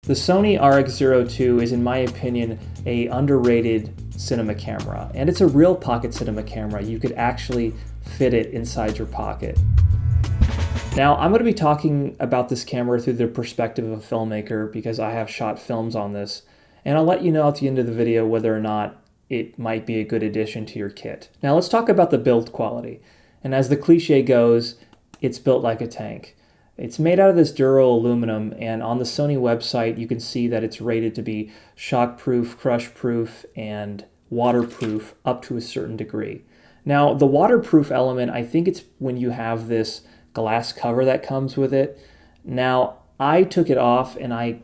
The Sony RX0 II is, in my opinion, a underrated cinema camera, and it's a real pocket cinema camera. You could actually fit it inside your pocket. Now, I'm going to be talking about this camera through the perspective of a filmmaker because I have shot films on this, and I'll let you know at the end of the video whether or not it might be a good addition to your kit. Now, let's talk about the build quality. And as the cliche goes, it's built like a tank. It's made out of this durable aluminum, and on the Sony website, you can see that it's rated to be shockproof, crushproof, and waterproof up to a certain degree. Now, the waterproof element, I think it's when you have this glass cover that comes with it. Now, I took it off and I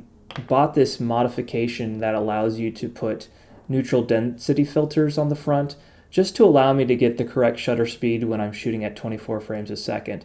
bought this modification that allows you to put neutral density filters on the front just to allow me to get the correct shutter speed when I'm shooting at 24 frames a second.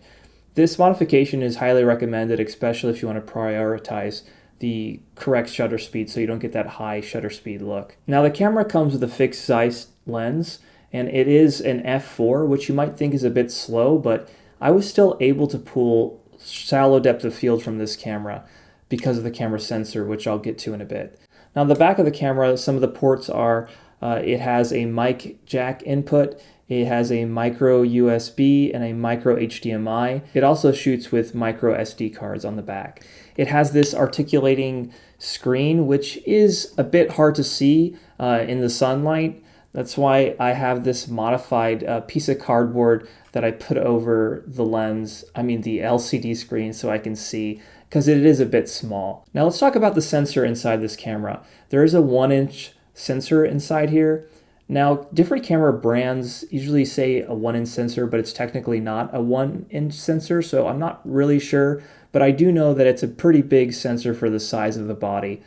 This modification is highly recommended, especially if you want to prioritize the correct shutter speed so you don't get that high shutter speed look. Now, the camera comes with a fixed Zeiss lens, and it is an f4, which you might think is a bit slow, but I was still able to pull shallow depth of field from this camera because of the camera sensor, which I'll get to in a bit. Now, on the back of the camera, some of the ports are, it has a mic jack input, it has a micro USB and a micro HDMI. It also shoots with micro SD cards on the back. It has this articulating screen, which is a bit hard to see in the sunlight. That's why I have this modified piece of cardboard that I put over the lens, the LCD screen, so I can see, because it is a bit small. Now let's talk about the sensor inside this camera. There is a 1-inch sensor inside here. Now, different camera brands usually say a 1-inch sensor, but it's technically not a 1-inch sensor, so I'm not really sure, but I do know that it's a pretty big sensor for the size of the body.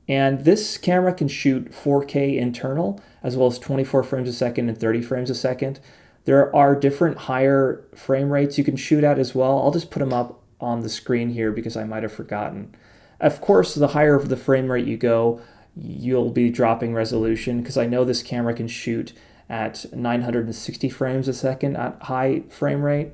And this camera can shoot 4K internal, as well as 24 frames a second and 30 frames a second. There are different higher frame rates you can shoot at as well. I'll just put them up on the screen here because I might have forgotten. Of course, the higher the frame rate you go, you'll be dropping resolution, because I know this camera can shoot at 960 frames a second at high frame rate,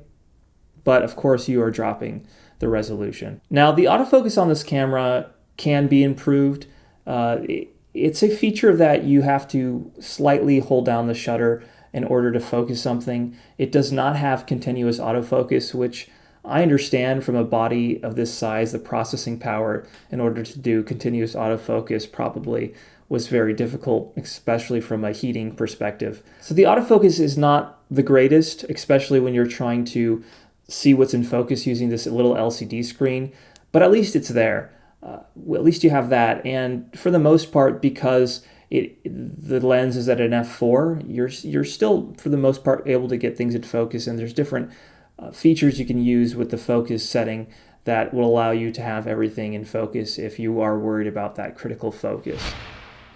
but of course you are dropping the resolution. Now, the autofocus on this camera can be improved. It's a feature that you have to slightly hold down the shutter in order to focus something. It does not have continuous autofocus, which I understand from a body of this size, the processing power in order to do continuous autofocus probably was very difficult, especially from a heating perspective. So the autofocus is not the greatest, especially when you're trying to see what's in focus using this little LCD screen, but at least it's there. At least you have that. And for the most part, because the lens is at an f4, you're still, for the most part, able to get things in focus, and there's different features you can use with the focus setting that will allow you to have everything in focus if you are worried about that critical focus.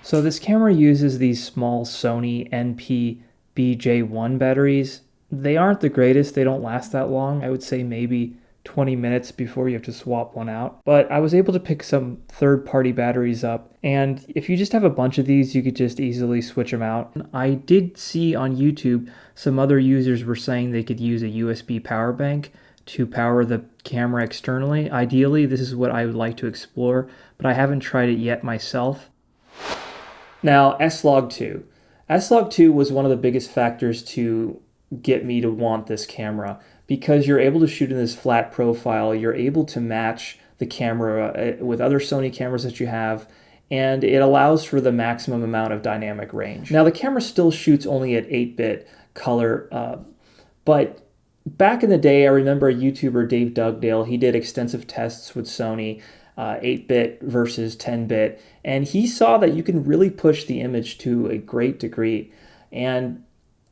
So this camera uses these small Sony NP-BJ1 batteries. They aren't the greatest, they don't last that long. I would say maybe 20 minutes before you have to swap one out. But I was able to pick some third-party batteries up, and if you just have a bunch of these, you could just easily switch them out. I did see on YouTube some other users were saying they could use a USB power bank to power the camera externally. Ideally, this is what I would like to explore, but I haven't tried it yet myself. Now, Slog 2. Slog 2 was one of the biggest factors to get me to want this camera, because you're able to shoot in this flat profile, you're able to match the camera with other Sony cameras that you have, and it allows for the maximum amount of dynamic range. Now, the camera still shoots only at 8-bit color, but back in the day, I remember a YouTuber, Dave Dugdale, he did extensive tests with Sony 8-bit versus 10-bit, and he saw that you can really push the image to a great degree. And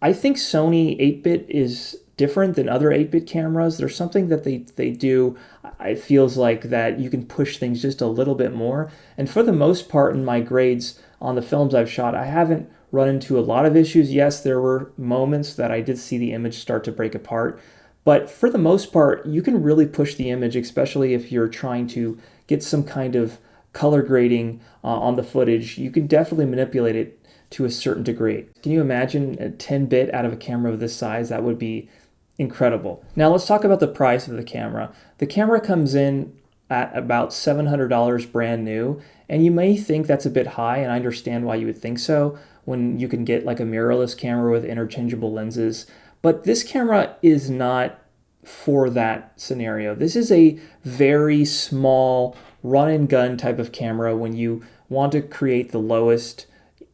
I think Sony 8-bit is different than other 8-bit cameras. There's something that they do, it feels like, that you can push things just a little bit more. And for the most part in my grades on the films I've shot, I haven't run into a lot of issues. Yes, there were moments that I did see the image start to break apart, but for the most part, you can really push the image, especially if you're trying to get some kind of color grading on the footage. You can definitely manipulate it to a certain degree. Can you imagine a 10-bit out of a camera of this size? That would be incredible. Now let's talk about the price of the camera. The camera comes in at about $700 brand new. And you may think that's a bit high, and I understand why you would think so when you can get like a mirrorless camera with interchangeable lenses. But this camera is not for that scenario. This is a very small run and gun type of camera when you want to create the lowest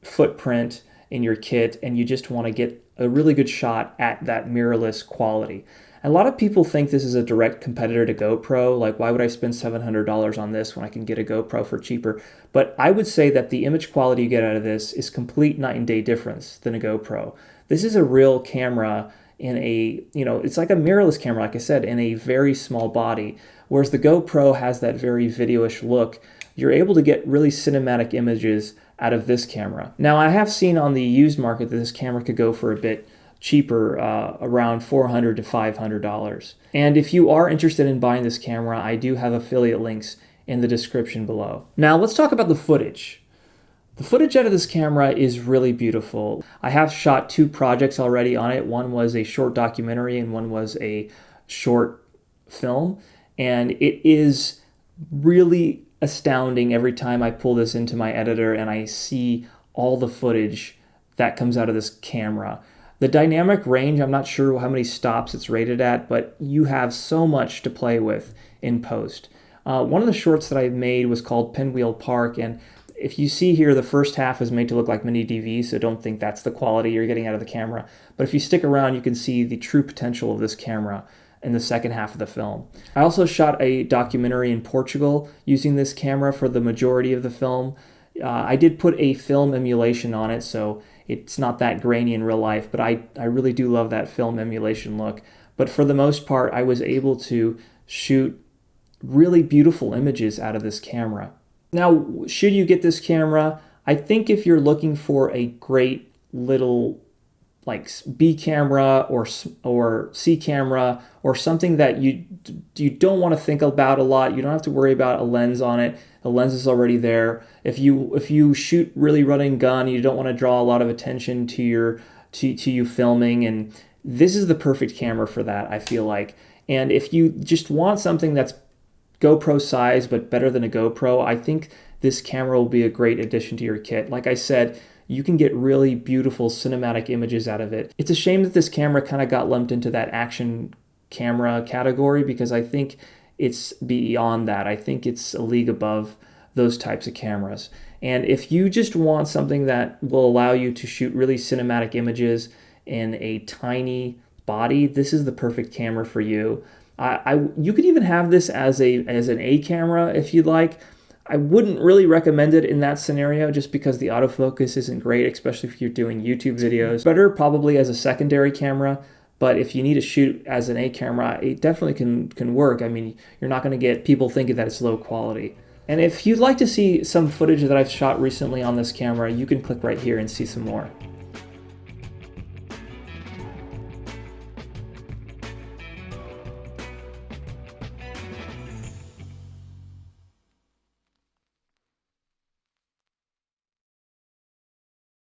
footprint in your kit and you just want to get a really good shot at that mirrorless quality. A lot of people think this is a direct competitor to GoPro, like why would I spend $700 on this when I can get a GoPro for cheaper? But I would say that the image quality you get out of this is complete night and day difference than a GoPro. This is a real camera in a, it's like a mirrorless camera, like I said, in a very small body, whereas the GoPro has that very video-ish look. You're able to get really cinematic images out of this camera. Now, I have seen on the used market that this camera could go for a bit cheaper, around $400 to $500. And if you are interested in buying this camera, I do have affiliate links in the description below. Now, let's talk about the footage. The footage out of this camera is really beautiful. I have shot 2 projects already on it. One was a short documentary and one was a short film. And it is really astounding every time I pull this into my editor and I see all the footage that comes out of this camera. The dynamic range, I'm not sure how many stops it's rated at, but you have so much to play with in post. One of the shorts that I made was called Pinwheel Park, and if you see here, the first half is made to look like mini DVs, so don't think that's the quality you're getting out of the camera. But if you stick around, you can see the true potential of this camera in the second half of the film. I also shot a documentary in Portugal using this camera for the majority of the film. I did put a film emulation on it, so it's not that grainy in real life, but I really do love that film emulation look. But for the most part, I was able to shoot really beautiful images out of this camera. Now, should you get this camera? I think if you're looking for a great little like B camera or C camera or something that you don't want to think about a lot, you don't have to worry about a lens on it. The lens is already there. If you shoot really run and gun, you don't want to draw a lot of attention to you filming, and this is the perfect camera for that, I feel like. And if you just want something that's GoPro size but better than a GoPro, I think this camera will be a great addition to your kit. Like I said, you can get really beautiful cinematic images out of it. It's a shame that this camera kind of got lumped into that action camera category because I think it's beyond that. I think it's a league above those types of cameras. And if you just want something that will allow you to shoot really cinematic images in a tiny body, this is the perfect camera for you. You could even have this as an A camera if you'd like. I wouldn't really recommend it in that scenario just because the autofocus isn't great, especially if you're doing YouTube videos. Better probably as a secondary camera, but if you need to shoot as an A camera, it definitely can work. I mean, you're not going to get people thinking that it's low quality. And if you'd like to see some footage that I've shot recently on this camera, you can click right here and see some more.